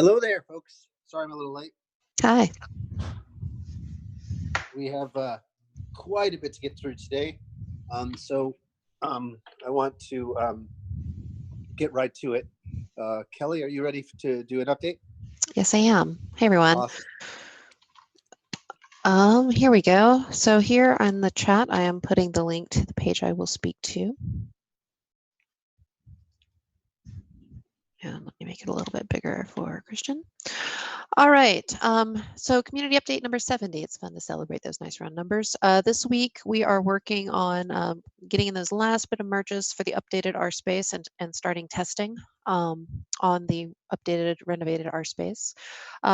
Hello there, folks. Sorry I'm a little late. Hi. We have quite a bit to get through today. So I want to get right to it. Kelly, are you ready to do an update? Yes, I am. Hey, everyone. Awesome. Here we go. So here on the chat, I am putting the link to the page I will speak to. And let me make it a little bit bigger for Christian. All right, so community update number 70. It's fun to celebrate those nice round numbers. This week, we are working on getting in those last bit of merges for the updated RSpace and starting testing on the updated, renovated RSpace.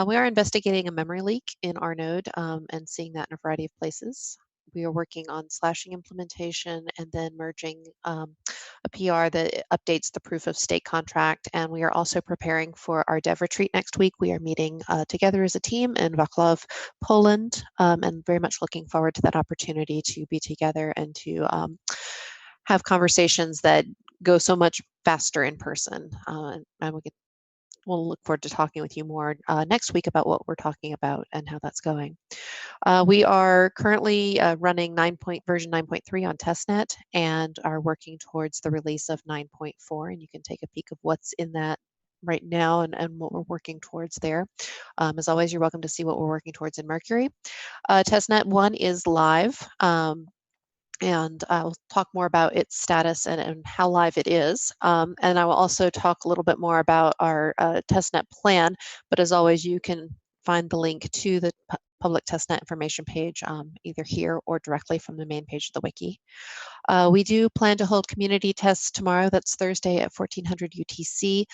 We are investigating a memory leak in our node and seeing that in a variety of places. We are working on slashing implementation and then merging a PR that updates the proof of stake contract. And we are also preparing for our dev retreat next week. We are meeting together as a team in Wrocław, Poland, and very much looking forward to that opportunity to be together and to have conversations that go so much faster in person. And we'll look forward to talking with you more next week about what we're talking about and how that's going. We are currently running version 9.3 on testnet and are working towards the release of 9.4. And you can take a peek of what's in that right now and what we're working towards there. As always, you're welcome to see what we're working towards in Mercury. Testnet 1 is live. And I'll talk more about its status and how live it is. And I will also talk a little bit more about our testnet plan. But as always, you can find the link to the public testnet information page either here or directly from the main page of the wiki. We do plan to hold community tests tomorrow. That's Thursday at 1400 UTC.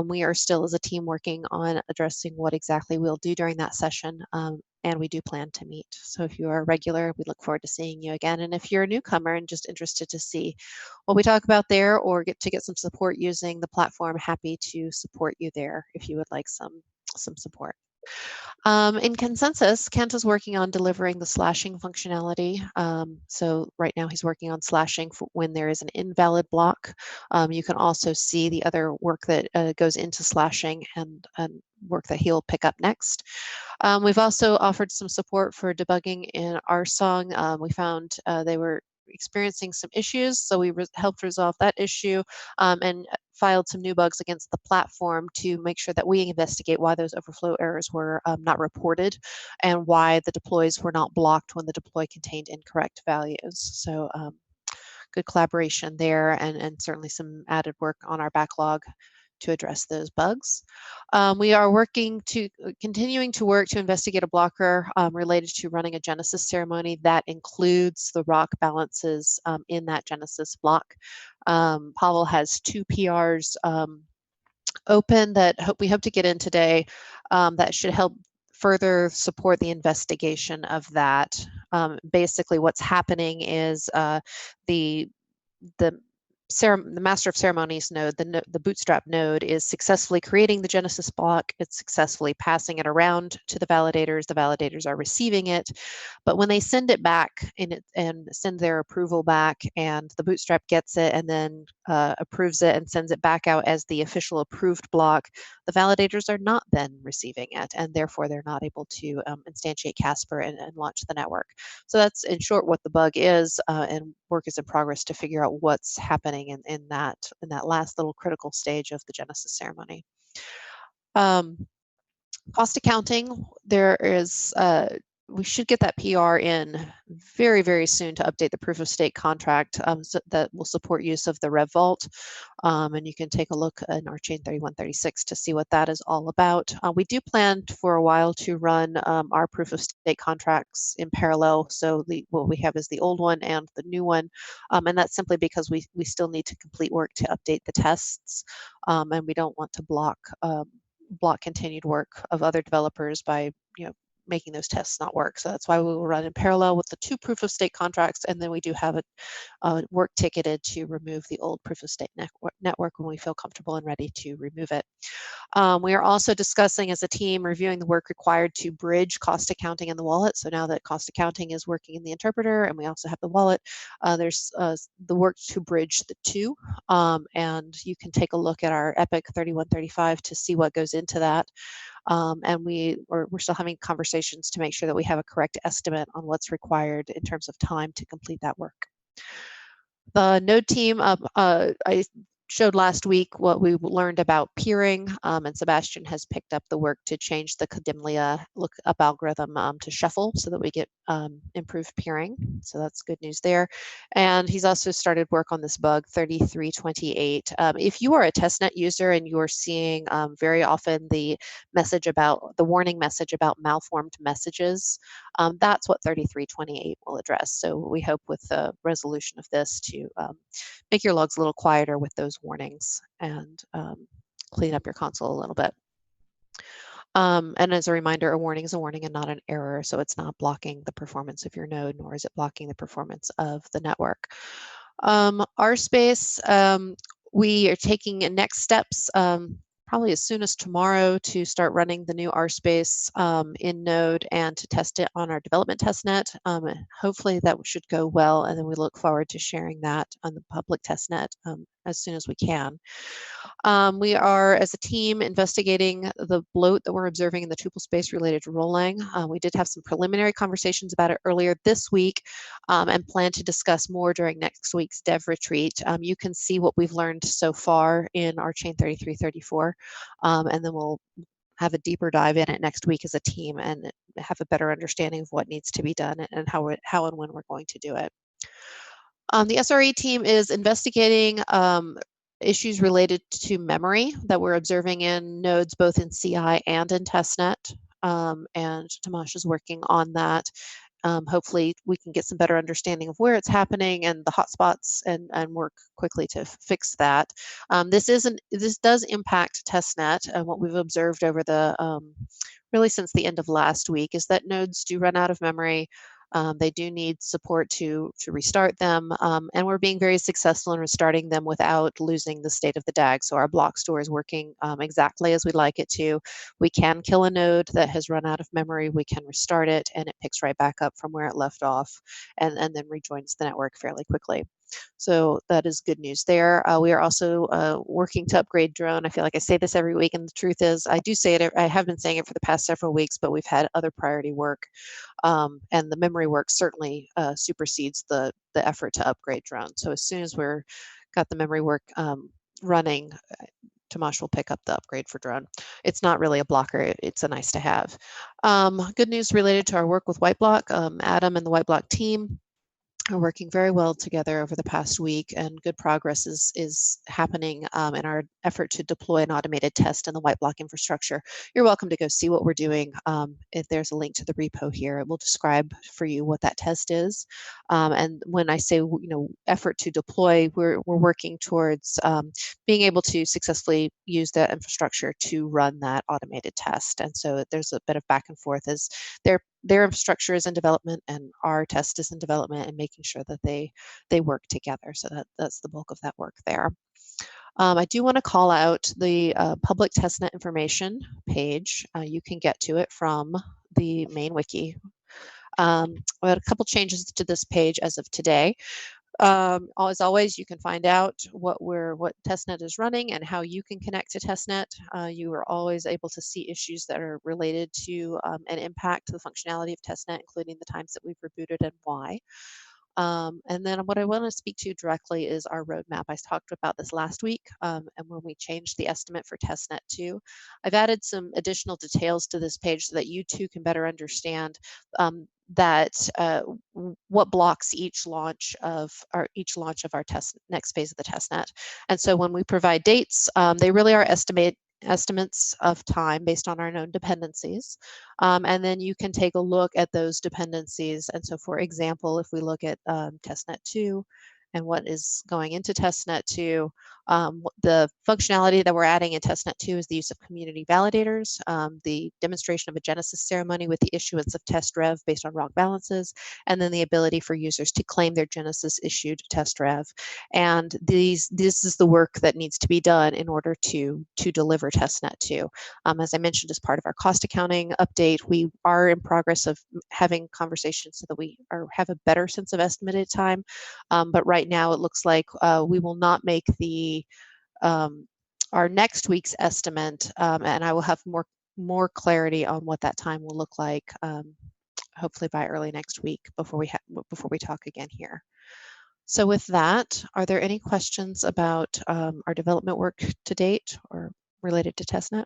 We are still as a team working on addressing what exactly we'll do during that session. And we do plan to meet. So if you are a regular, we look forward to seeing you again. And if you're a newcomer and just interested to see what we talk about there or get some support using the platform, happy to support you there if you would like some support. In consensus, Kent is working on delivering the slashing functionality. So right now he's working on slashing when there is an invalid block. You can also see the other work that goes into slashing and work that he'll pick up next. We've also offered some support for debugging in RSong. We found they were experiencing some issues, so we helped resolve that issue and filed some new bugs against the platform to make sure that we investigate why those overflow errors were not reported and why the deploys were not blocked when the deploy contained incorrect values. So good collaboration there and certainly some added work on our backlog to address those bugs. We are continuing to work to investigate a blocker related to running a Genesis ceremony that includes the rock balances in that Genesis block. Pavel has 2 PRs open that we hope to get in today that should help further support the investigation of that. Basically, what's happening is the master of ceremonies node, the bootstrap node, is successfully creating the Genesis block. It's successfully passing it around to the validators are receiving it. But when they send it back and send their approval back, and the bootstrap gets it and then approves it and sends it back out as the official approved block, the validators are not then receiving it, and therefore they're not able to instantiate Casper and launch the network. So that's in short what the bug is, and work is in progress to figure out what's happening in that last little critical stage of the Genesis ceremony. Cost accounting, there is we should get that PR in very, very soon to update the proof of stake contract so that will support use of the Rev Vault. And you can take a look in RChain 3136 to see what that is all about. We do plan for a while to run our proof of stake contracts in parallel. So what we have is the old one and the new one. And that's simply because we still need to complete work to update the tests. And we don't want to block continued work of other developers by making those tests not work. So that's why we will run in parallel with the 2 proof of stake contracts, and then we do have a work ticketed to remove the old proof of stake network when we feel comfortable and ready to remove it. We are also discussing as a team reviewing the work required to bridge cost accounting and the wallet. So now that cost accounting is working in the interpreter and we also have the wallet, there's the work to bridge the two. And you can take a look at our Epic 3135 to see what goes into that. And we're still having conversations to make sure that we have a correct estimate on what's required in terms of time to complete that work. The node team, I showed last week what we learned about peering, and Sebastian has picked up the work to change the Kadimlia lookup algorithm to shuffle so that we get improved peering. So that's good news there. And he's also started work on this bug 3328. If you are a testnet user and you're seeing very often the warning message about malformed messages, that's what 3328 will address. So we hope with the resolution of this to make your logs a little quieter with those warnings and clean up your console a little bit. And as a reminder, a warning is a warning and not an error, so it's not blocking the performance of your node, nor is it blocking the performance of the network. RSpace, we are taking next steps probably as soon as tomorrow to start running the new RSpace in Node and to test it on our development testnet. Hopefully that should go well, and then we look forward to sharing that on the public testnet as soon as we can. We are, as a team, investigating the bloat that we're observing in the tuple space related to Rolang. We did have some preliminary conversations about it earlier this week and plan to discuss more during next week's dev retreat. You can see what we've learned so far in RChain 3334, and then we'll have a deeper dive in it next week as a team and have a better understanding of what needs to be done and how and when we're going to do it. The SRE team is investigating issues related to memory that we're observing in nodes both in CI and in testnet, and Tomasz is working on that. Hopefully we can get some better understanding of where it's happening and the hotspots and work quickly to fix that. This does impact testnet, and what we've observed over the really since the end of last week is that nodes do run out of memory. They do need support to restart them, and we're being very successful in restarting them without losing the state of the DAG. So our block store is working exactly as we'd like it to. We can kill a node that has run out of memory, we can restart it, and it picks right back up from where it left off and then rejoins the network fairly quickly. So that is good news there. We are also working to upgrade drone. I feel like I say this every week, and the truth is I do say it. I have been saying it for the past several weeks, but we've had other priority work. And the memory work certainly supersedes the effort to upgrade drone. So as soon as we're got the memory work running, Tomasz will pick up the upgrade for drone. It's not really a blocker, it's a nice to have. Good news related to our work with Whiteblock. Adam and the Whiteblock team are working very well together over the past week, and good progress is happening in our effort to deploy an automated test in the Whiteblock infrastructure. You're welcome to go see what we're doing. If there's a link to the repo here, it will describe for you what that test is. And when I say effort to deploy, we're working towards being able to successfully use that infrastructure to run that automated test. And so there's a bit of back and forth as their infrastructure is in development and our test is in development, and making sure that they work together. So that's the bulk of that work there. I do want to call out the public testnet information page. You can get to it from the main wiki. We had a couple changes to this page as of today. As always, you can find out what testnet is running and how you can connect to testnet. You are always able to see issues that are related to and impact the functionality of testnet, including the times that we've rebooted and why. And then what I want to speak to directly is our roadmap. I talked about this last week, and when we changed the estimate for testnet 2, I've added some additional details to this page so that you too can better understand what blocks each launch of our next phase of the testnet. And so when we provide dates, they really are estimates of time based on our known dependencies. And then you can take a look at those dependencies. And so for example, if we look at testnet 2 and what is going into testnet 2. The functionality that we're adding in testnet 2 is the use of community validators, the demonstration of a genesis ceremony with the issuance of test rev based on wrong balances, and then the ability for users to claim their genesis issued test rev. And this is the work that needs to be done in order to deliver testnet 2. As I mentioned, as part of our cost accounting update, we are in progress of having conversations so that we have a better sense of estimated time. But right now it looks like we will not make our next week's estimate, and I will have more clarity on what that time will look like, hopefully by early next week before we talk again here. So with that, are there any questions about our development work to date or related to testnet?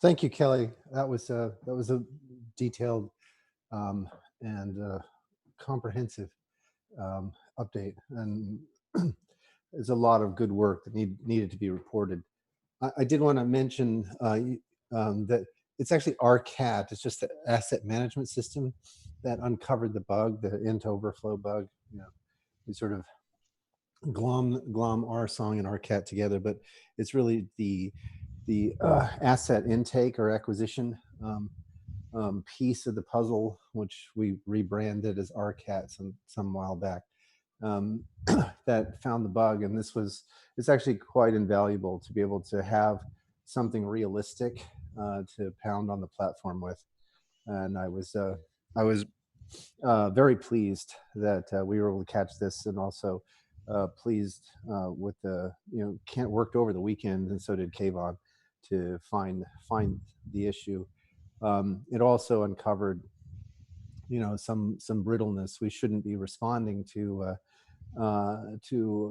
Thank you, Kelly. That was a detailed and comprehensive update, and there's a lot of good work that needed to be reported. I did want to mention that it's actually RCAT. It's just the asset management system that uncovered the bug, the int overflow bug. You know, we sort of glom RSong and RCAT together, but it's really the asset intake or acquisition piece of the puzzle, which we rebranded as RCAT some while back, that found the bug. And it's actually quite invaluable to be able to have something realistic to pound on the platform with. And I was very pleased that we were able to catch this, and also pleased with Kent worked over the weekend, and so did Kayvon, to find the issue. It also uncovered, some brittleness. We shouldn't be responding to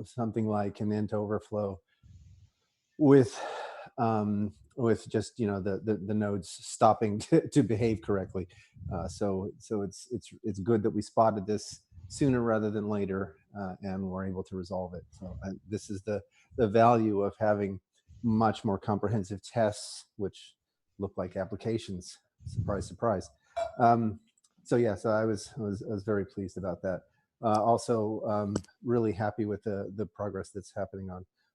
something like an int overflow with just the nodes stopping to behave correctly. So it's good that we spotted this sooner rather than later, and we're able to resolve it. So this is the value of having much more comprehensive tests, which look like applications. Surprise, surprise. So I was very pleased about that. Also, really happy with the progress that's happening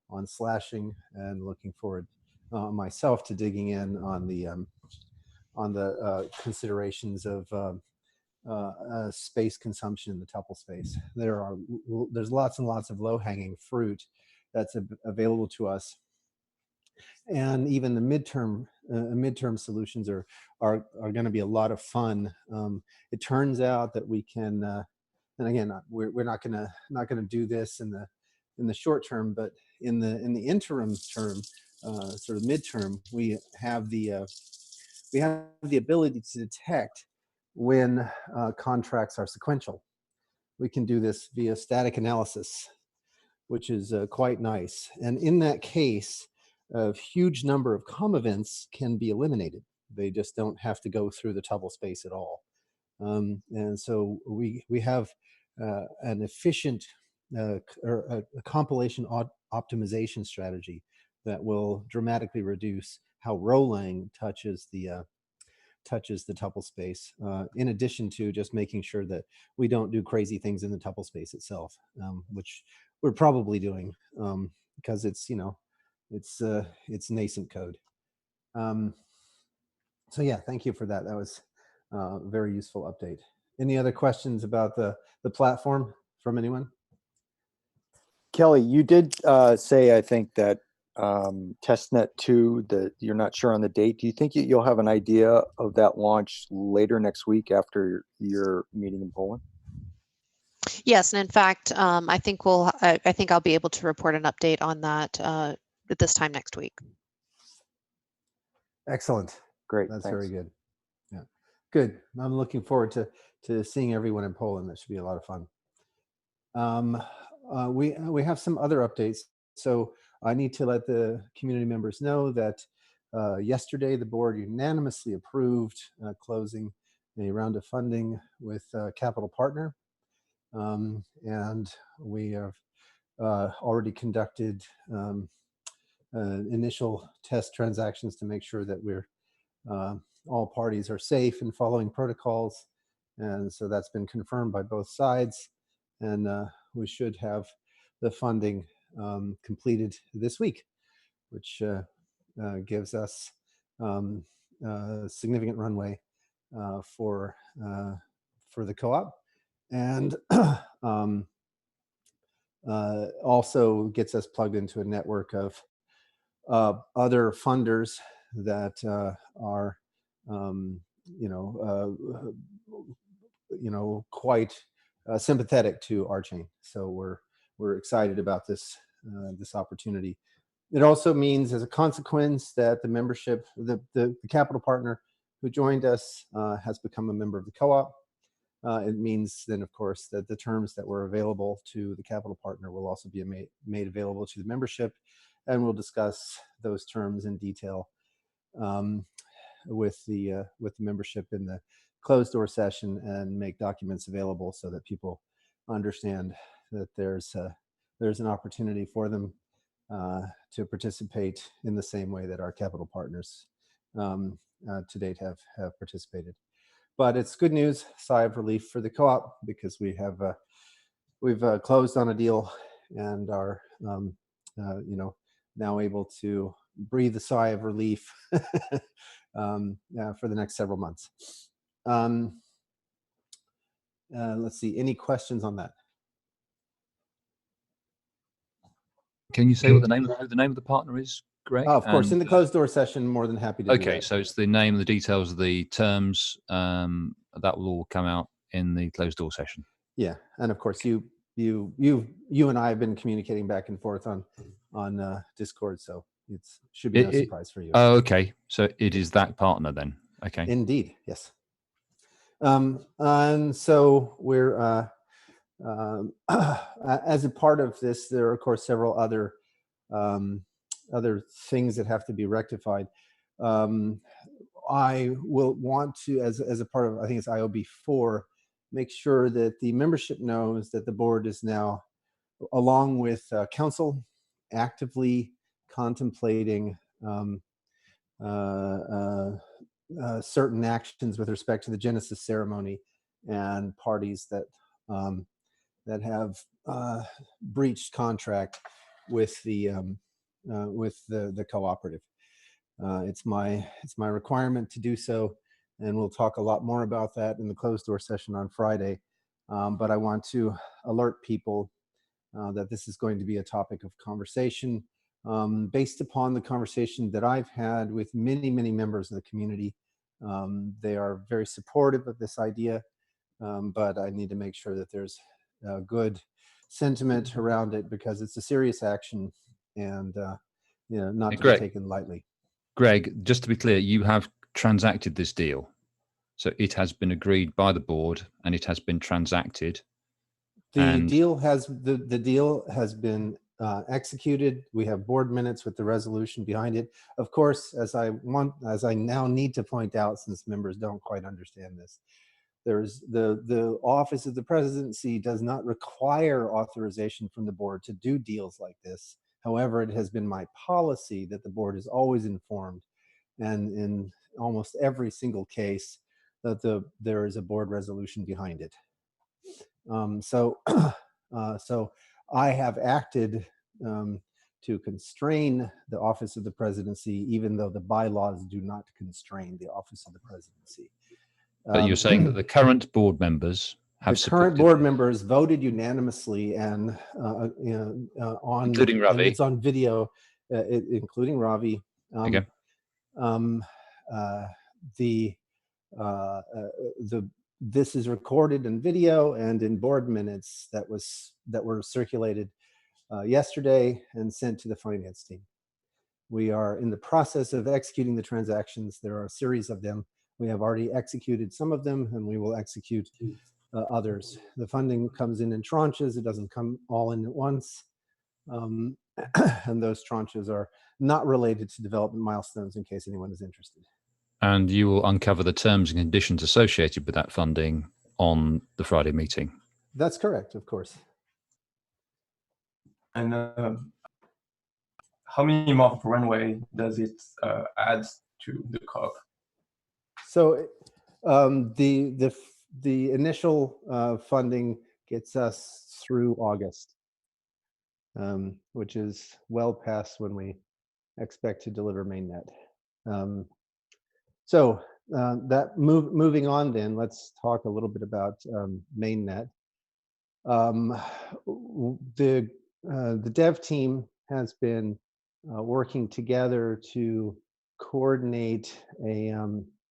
on slashing, and looking forward myself to digging in on the considerations of space consumption in the tuple space. There's lots and lots of low-hanging fruit that's available to us, and even the midterm solutions are going to be a lot of fun. It turns out that we can, and again, we're not gonna do this in the short term, but in the interim term, sort of midterm, we have the ability to detect when contracts are sequential. We can do this via static analysis, which is quite nice. And in that case, a huge number of COM events can be eliminated. They just don't have to go through the tuple space at all. And so we have an efficient or a compilation optimization strategy that will dramatically reduce how rowlang touches the tuple space, in addition to just making sure that we don't do crazy things in the tuple space itself, which we're probably doing, because it's nascent code. So yeah, thank you for that. That was a very useful update. Any other questions about the platform from anyone? Kelly, you did say, I think, that testnet 2, that you're not sure on the date. Do you think you'll have an idea of that launch later next week after your meeting in Poland? Yes, and in fact, I think I'll be able to report an update on that at this time next week. Excellent. Great. That's thanks. very good. Yeah, good. I'm looking forward to seeing everyone in Poland. That should be a lot of fun. We have some other updates. So I need to let the community members know that yesterday the board unanimously approved closing a round of funding with Capital Partner, and we have already conducted initial test transactions to make sure that we're all parties are safe and following protocols. And so that's been confirmed by both sides. And we should have the funding completed this week, which gives us significant runway for the co-op, and also gets us plugged into a network of other funders that are quite sympathetic to RChain. So we're excited about this opportunity. It also means, as a consequence, that the membership, the capital partner who joined us has become a member of the co-op. It means then, of course, that the terms that were available to the capital partner will also be made available to the membership, and we'll discuss those terms in detail with the membership in the closed door session, and make documents available so that people understand that there's an opportunity for them to participate in the same way that our capital partners to date have participated. But it's good news, sigh of relief for the co-op, because we've closed on a deal and are now able to breathe a sigh of relief for the next several months. Let's see, any questions on that? Can you say what the name of the partner is, Greg? Oh, of course, in the closed door session, more than happy to do that. Okay, so it's the name, the details of the terms, that will all come out in the closed door session. Yeah, and of course you and I have been communicating back and forth on Discord, so it should be no surprise for you. Oh, okay, so it is that partner then. Okay. Indeed, yes. And so we're as a part of this, there are of course several other things that have to be rectified. I will want to, as a part of, I think it's IOB 4, make sure that the membership knows that the board is now, along with council, actively contemplating certain actions with respect to the Genesis ceremony, and parties that have breached contract with the cooperative. It's my requirement to do so, and we'll talk a lot more about that in the closed door session on Friday. But I want to alert people that this is going to be a topic of conversation based upon the conversation that I've had with many members of the community. They are very supportive of this idea, but I need to make sure that there's a good sentiment around it, because it's a serious action and not to be taken lightly. Greg, just to be clear, you have transacted this deal. So it has been agreed by the board and it has been transacted. The deal has been executed. We have board minutes with the resolution behind it. Of course, as I now need to point out, since members don't quite understand this, there's the office of the presidency does not require authorization from the board to do deals like this. However, it has been my policy that the board is always informed, and in almost every single case that there is a board resolution behind it. So I have acted to constrain the office of the presidency, even though the bylaws do not constrain the office of the presidency. But you're saying that the current board members have current board members voted unanimously, and on, including Ravi, and it's on video, including Ravi. Okay. This is recorded in video and in board minutes that were circulated yesterday and sent to the finance team. We are in the process of executing the transactions. There are a series of them. We have already executed some of them, and we will execute others. The funding comes in tranches. It doesn't come all in at once. And those tranches are not related to development milestones, in case anyone is interested. And you will uncover the terms and conditions associated with that funding on the Friday meeting. That's correct, of course. And how many months of runway does it add to the COP? So the initial funding gets us through August, which is well past when we expect to deliver mainnet. Moving on, then let's talk a little bit about mainnet. The dev team has been working together to coordinate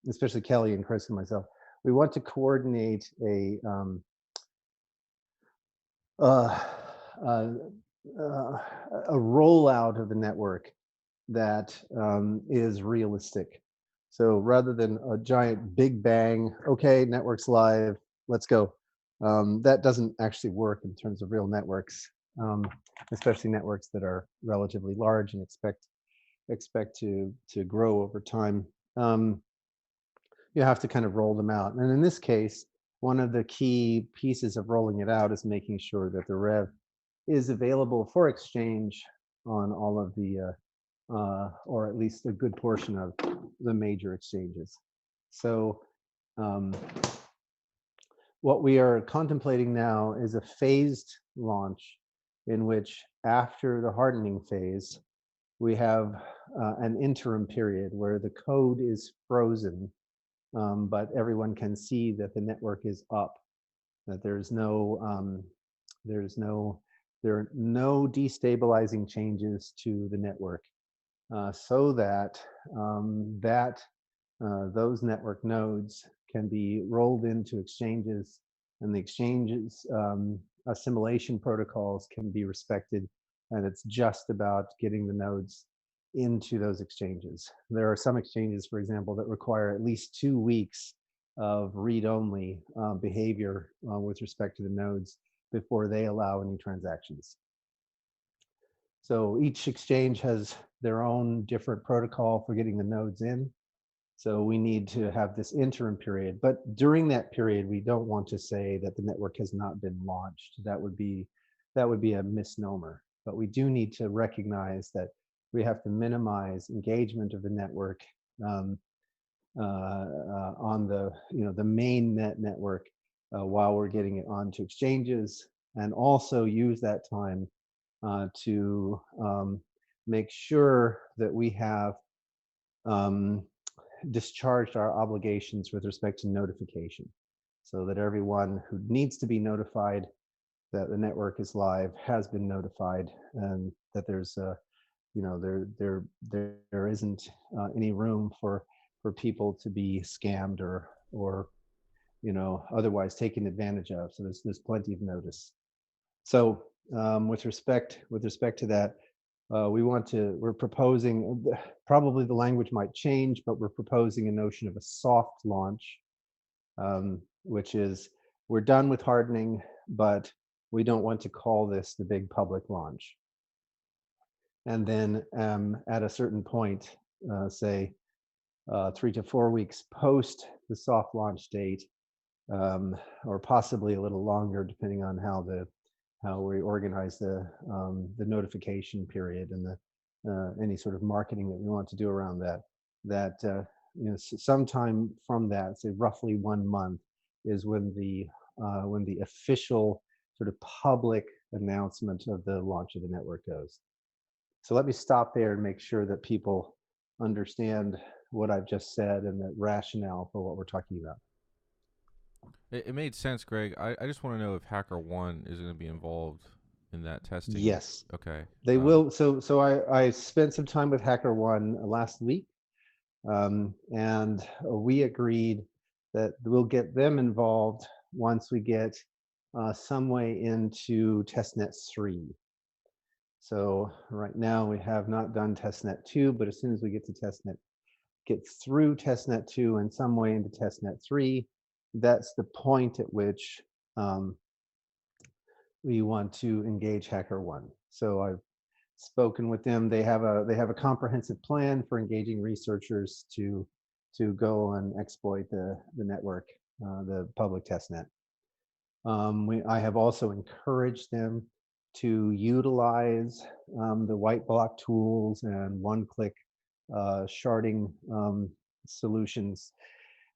especially Kelly and Chris and myself. We want to coordinate a rollout of the network that is realistic. So rather than a giant big bang, okay, network's live, let's go. That doesn't actually work in terms of real networks, especially networks that are relatively large and expect to grow over time. You have to kind of roll them out. And in this case, one of the key pieces of rolling it out is making sure that the rev is available for exchange on all of the, or at least a good portion of the major exchanges. So what we are contemplating now is a phased launch in which after the hardening phase, we have an interim period where the code is frozen, but everyone can see that the network is up, that there are no destabilizing changes to the network, so that those network nodes can be rolled into exchanges, and the exchanges assimilation protocols can be respected, and it's just about getting the nodes into those exchanges. There are some exchanges, for example, that require at least 2 weeks of read-only behavior with respect to the nodes before they allow any transactions. So each exchange has their own different protocol for getting the nodes in. So we need to have this interim period. But during that period, we don't want to say that the network has not been launched. That would be a misnomer. But we do need to recognize that we have to minimize engagement of the network on the main network while we're getting it onto exchanges, and also use that time to make sure that we have discharged our obligations with respect to notification, so that everyone who needs to be notified that the network is live has been notified, and that there's there isn't any room for people to be scammed or otherwise taken advantage of. So there's plenty of notice. So with respect to that, we're proposing, probably the language might change, but we're proposing a notion of a soft launch, which is, we're done with hardening, but we don't want to call this the big public launch. And then at a certain point, say 3 to 4 weeks post the soft launch date, or possibly a little longer, depending on how we organize the notification period and any sort of marketing that we want to do around that. Sometime from that, say roughly 1 month, is when the official sort of public announcement of the launch of the network goes. So let me stop there and make sure that people understand what I've just said and the rationale for what we're talking about. It made sense, Greg. I just want to know if HackerOne is going to be involved in that testing. Yes. Okay. They will. So I spent some time with HackerOne last week, and we agreed that we'll get them involved once we get some way into testnet 3. So right now we have not done testnet 2, but as soon as we get through testnet 2 and some way into testnet 3, that's the point at which we want to engage HackerOne. So I've spoken with them. They have a comprehensive plan for engaging researchers to go and exploit the network, the public testnet. I have also encouraged them to utilize the white block tools and one-click sharding solutions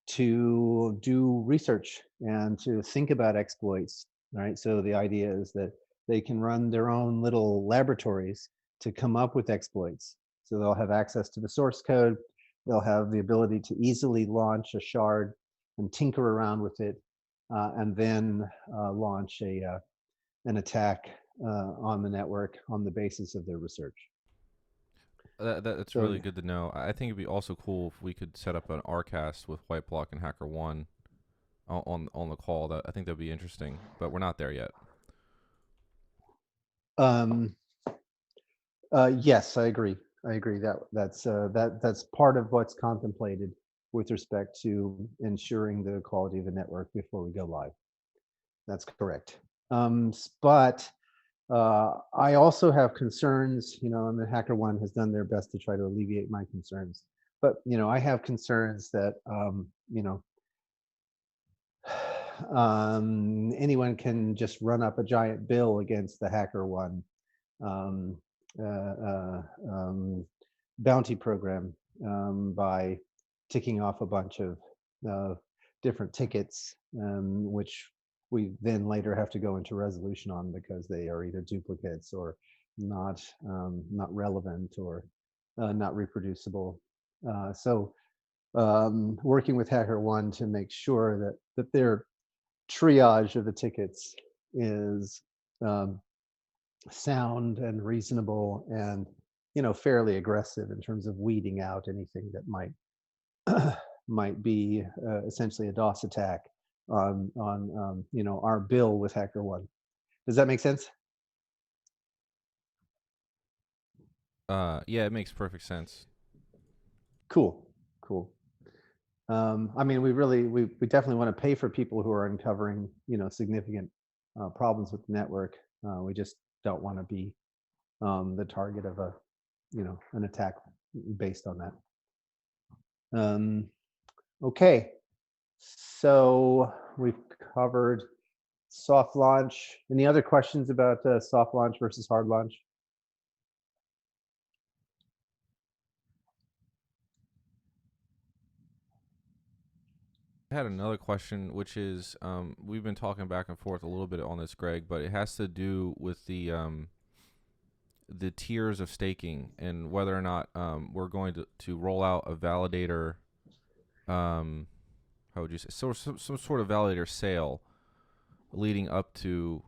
to do research and to think about exploits. Right. So the idea is that they can run their own little laboratories to come up with exploits. So they'll have access to the source code. They'll have the ability to easily launch a shard and tinker around with it, and then launch an attack on the network on the basis of their research. That's So really good to know. I think it'd be also cool if we could set up an RCast with Whiteblock and HackerOne on the call. That I think that'd be interesting, but we're not there yet. Yes, I agree. That's part of what's contemplated with respect to ensuring the quality of the network before we go live. That's correct. But I also have concerns, and the HackerOne has done their best to try to alleviate my concerns. But I have concerns that anyone can just run up a giant bill against the HackerOne bounty program by ticking off a bunch of different tickets, which we then later have to go into resolution on because they are either duplicates or not relevant or not reproducible. So working with HackerOne to make sure that their triage of the tickets is sound and reasonable and fairly aggressive in terms of weeding out anything that might be essentially a DOS attack on our bill with HackerOne. Does that make sense? Yeah, it makes perfect sense. Cool. I mean, we definitely want to pay for people who are uncovering significant problems with the network. We just don't want to be the target of an attack based on that. Okay, so we've covered soft launch. Any other questions about soft launch versus hard launch? I had another question, which is we've been talking back and forth a little bit on this, Greg, but it has to do with the tiers of staking and whether or not we're going to roll out a validator. How would you say? So some sort of validator sale leading up to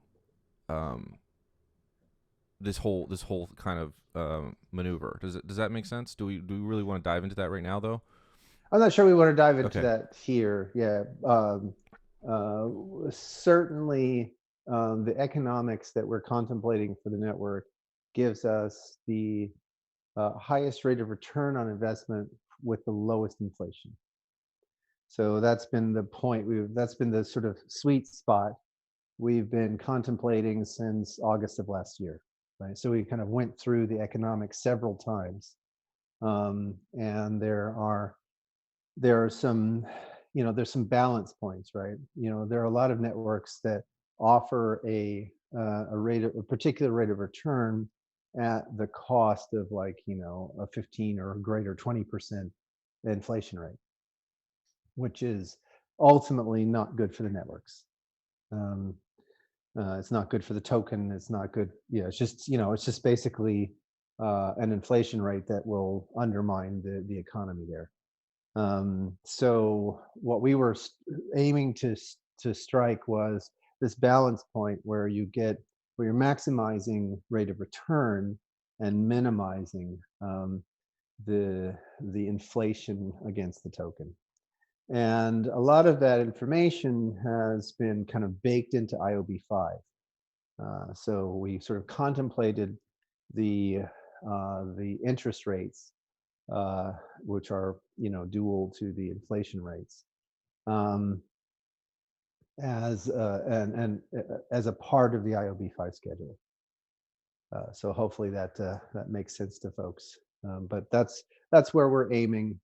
this whole kind of maneuver. Does that make sense? Do we really want to dive into that right now, though? I'm not sure we want to dive into Okay. that here. Yeah, certainly the economics that we're contemplating for the network gives us the highest rate of return on investment with the lowest inflation. So that's been the point. That's been the sort of sweet spot we've been contemplating since August of last year, right? So we kind of went through the economics several times, and there are some there's some balance points, right? There are a lot of networks that offer a particular rate of return at the cost of a 15 or greater 20% inflation rate, which is ultimately not good for the networks. It's not good for the token. It's not good. Yeah, it's just basically an inflation rate that will undermine the economy there. So what we were aiming to strike was this balance point where you're maximizing rate of return and minimizing the inflation against the token. And a lot of that information has been kind of baked into IOB5. So we sort of contemplated the interest rates, which are dual to the inflation rates, as a part of the IOB5 schedule. So hopefully that makes sense to folks. But that's where we're aiming.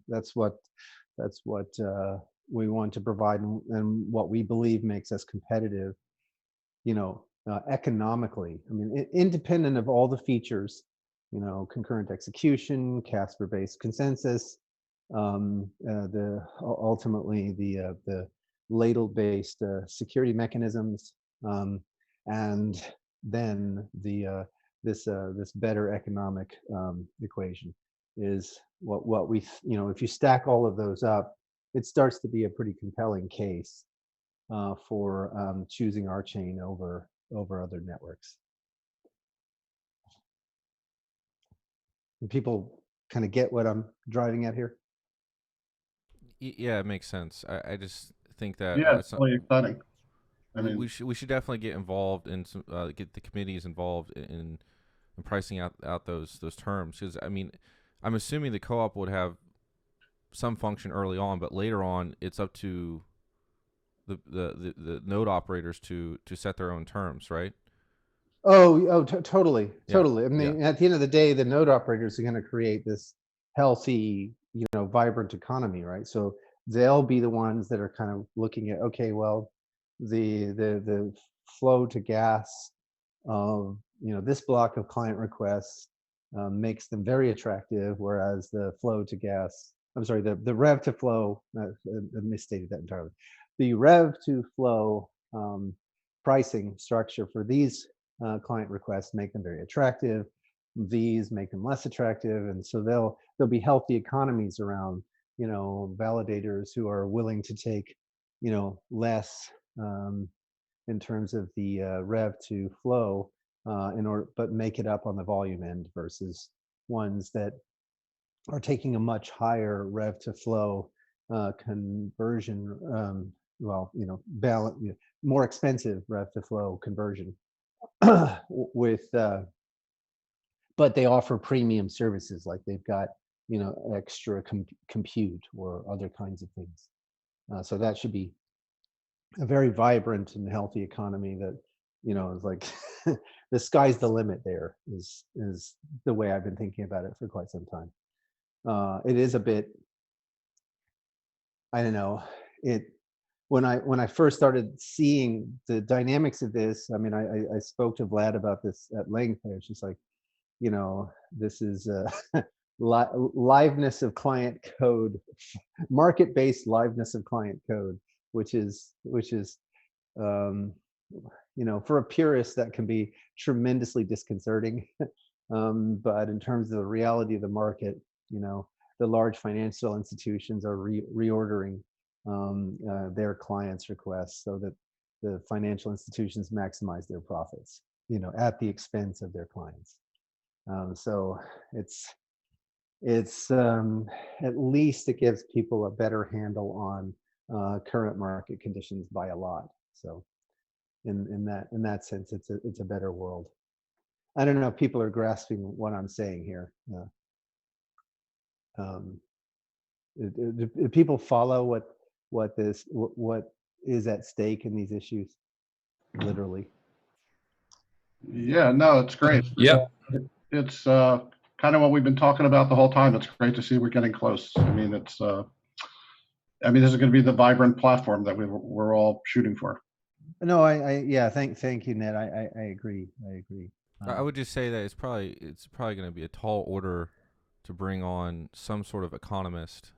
That's what we want to provide, and what we believe makes us competitive, economically. I mean, independent of all the features, concurrent execution, Casper-based consensus, ultimately the ladle-based security mechanisms, and then this better economic equation is what we, if you stack all of those up, it starts to be a pretty compelling case for choosing RChain over other networks. And people kind of get what I'm driving at here. Yeah, it makes sense. I just think that Yeah, it's really exciting. I mean, we should definitely get involved in some get the committees involved in pricing out those terms, because I mean, I'm assuming the co-op would have some function early on, but later on it's up to the node operators to set their own terms, right? Totally. Yeah, I mean, at the end of the day, the node operators are going to create this healthy, vibrant economy, right? So they'll be the ones that are kind of looking at, okay, well, the flow to gas of this block of client requests makes them very attractive, whereas the flow to gas, I'm sorry, the rev to flow, I misstated that entirely. The rev to flow pricing structure for these client requests make them very attractive. These make them less attractive, and so there'll be healthy economies around validators who are willing to take less in terms of the rev to flow but make it up on the volume end, versus ones that are taking a much higher rev to flow conversion, more expensive rev to flow conversion with but they offer premium services, like they've got extra compute or other kinds of things. So that should be a very vibrant and healthy economy that is like the sky's the limit. There is the way I've been thinking about it for quite some time. It is a bit, I don't know, when I first started seeing the dynamics of this, I mean, I spoke to Vlad about this at length. I was just like, this is liveness of client code, market-based liveness of client code, which is for a purist that can be tremendously disconcerting. But in terms of the reality of the market, the large financial institutions are reordering their clients' requests so that the financial institutions maximize their profits, at the expense of their clients. So it's at least it gives people a better handle on current market conditions by a lot. So in that sense, it's a better world. I don't know if people are grasping what I'm saying here. Do people follow what is at stake in these issues, literally? yeah, no, it's great. Yeah. It's kind of what we've been talking about the whole time. It's great to see we're getting close. I mean, this is going to be the vibrant platform that we're all shooting for. No, thank you, Ned. I agree. I would just say that it's probably going to be a tall order to bring on some sort of economist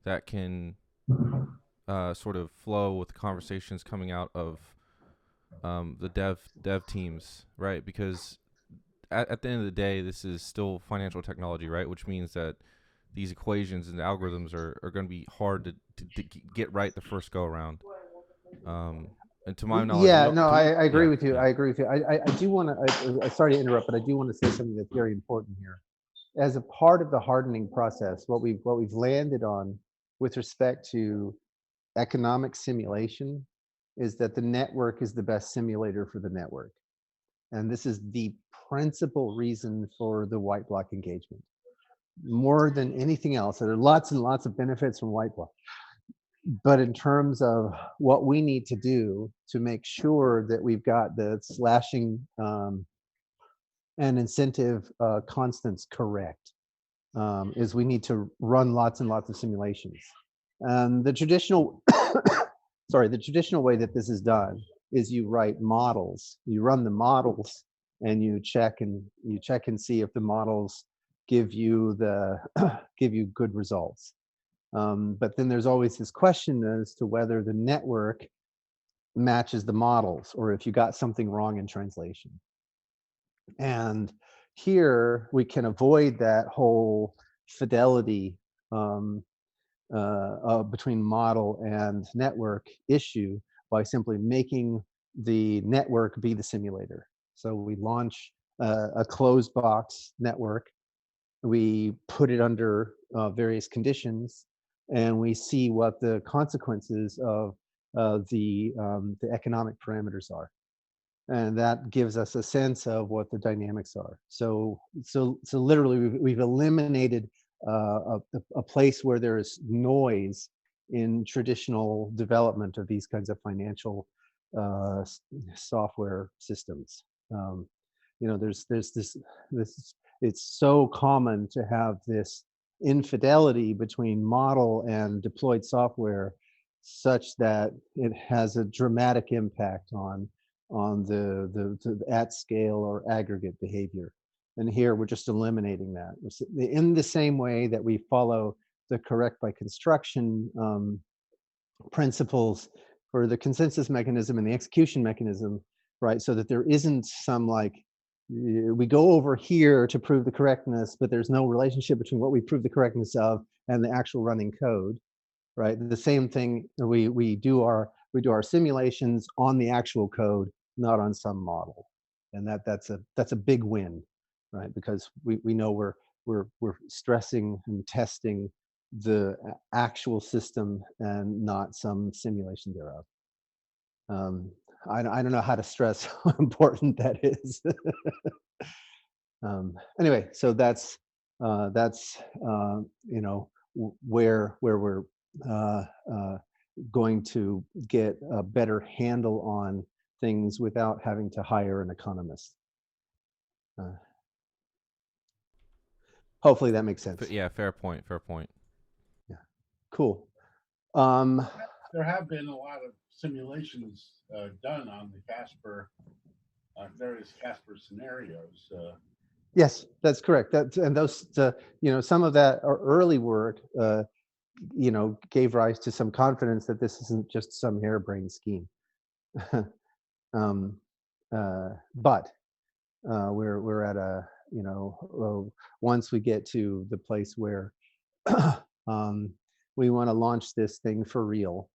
that can sort of flow with the conversations coming out of the dev teams, right? Because at the end of the day, this is still financial technology, right? Which means that these equations and the algorithms are going to be hard to get right the first go around. And to my knowledge, I agree with you. Yeah. I agree with you. I do want to. Sorry to interrupt, but I do want to say something that's very important here. As a part of the hardening process, what we've landed on with respect to economic simulation is that the network is the best simulator for the network, and this is the principal reason for the white block engagement. More than anything else, there are lots and lots of benefits from white block. But in terms of what we need to do to make sure that we've got the slashing and incentive constants correct, is we need to run lots and lots of simulations. The traditional, the traditional way that this is done is you write models. You run the models, and you check and see if the models give you good results. But then there's always this question as to whether the network matches the models, or if you got something wrong in translation. And here we can avoid that whole fidelity between model and network issue by simply making the network be the simulator. So we launch a closed box network, we put it under various conditions, and we see what the consequences of the economic parameters are. And that gives us a sense of what the dynamics are. So literally, we've eliminated a place where there is noise in traditional development of these kinds of financial software systems. There's this. It's so common to have this infidelity between model and deployed software, such that it has a dramatic impact on the at scale or aggregate behavior. And here we're just eliminating that. In the same way that we follow the correct by construction principles for the consensus mechanism and the execution mechanism, right? So that there isn't some like, we go over here to prove the correctness, but there's no relationship between what we prove the correctness of and the actual running code, right? The same thing, we do our simulations on the actual code, not on some model. And that's a big win, right? Because we know we're stressing and testing the actual system and not some simulation thereof. I don't know how to stress how important that is. Anyway, so that's where we're going to get a better handle on things without having to hire an economist. Hopefully that makes sense. Yeah, fair point. Yeah, cool. There have been a lot of simulations done on the Casper, various Casper scenarios. Yes, that's correct. And those, some of that early work, gave rise to some confidence that this isn't just some harebrained scheme. But we're at a, once we get to the place where we want to launch this thing for real,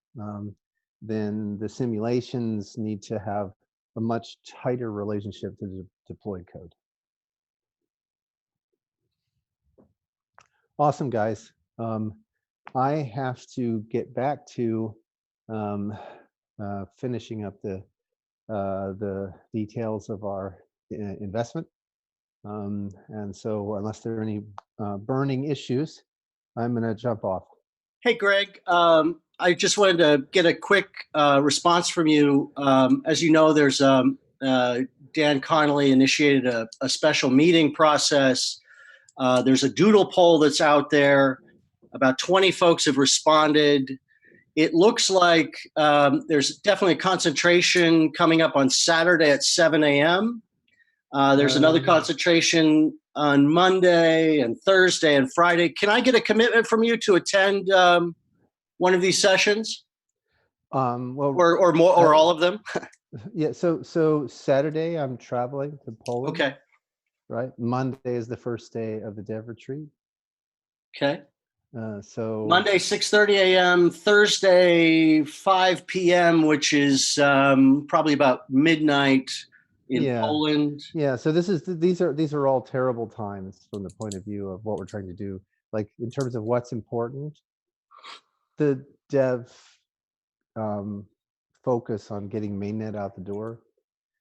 then the simulations need to have a much tighter relationship to the deployed code. Awesome, guys. I have to get back to finishing up the details of our investment. And so unless there are any burning issues, I'm going to jump off. Hey, Greg, I just wanted to get a quick response from you. As you know, there's Dan Connolly initiated a special meeting process. There's a doodle poll that's out there. About 20 folks have responded. It looks like there's definitely a concentration coming up on Saturday at 7 a.m. There's another concentration on Monday and Thursday and Friday. Can I get a commitment from you to attend one of these sessions? Well, or more, or all of them? Yeah. So Saturday I'm traveling to Poland. Okay. Right. Monday is the first day of the Dev retreat. Okay. So Monday 6:30 a.m. Thursday 5 p.m., which is probably about midnight in Poland. Yeah. So these are all terrible times from the point of view of what we're trying to do. Like in terms of what's important, the Dev focus on getting mainnet out the door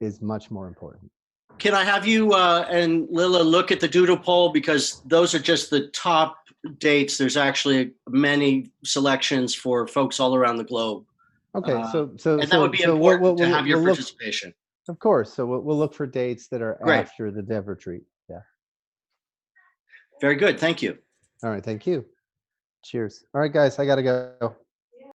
is much more important. Can I have you and Lila look at the doodle poll, because those are just the top dates. There's actually many selections for folks all around the globe. Okay, and that would be important to have your participation. Of course. So we'll look for dates that are after the Dev retreat. Yeah. Very good. Thank you. All right. Thank you. Cheers. All right, guys. I gotta go.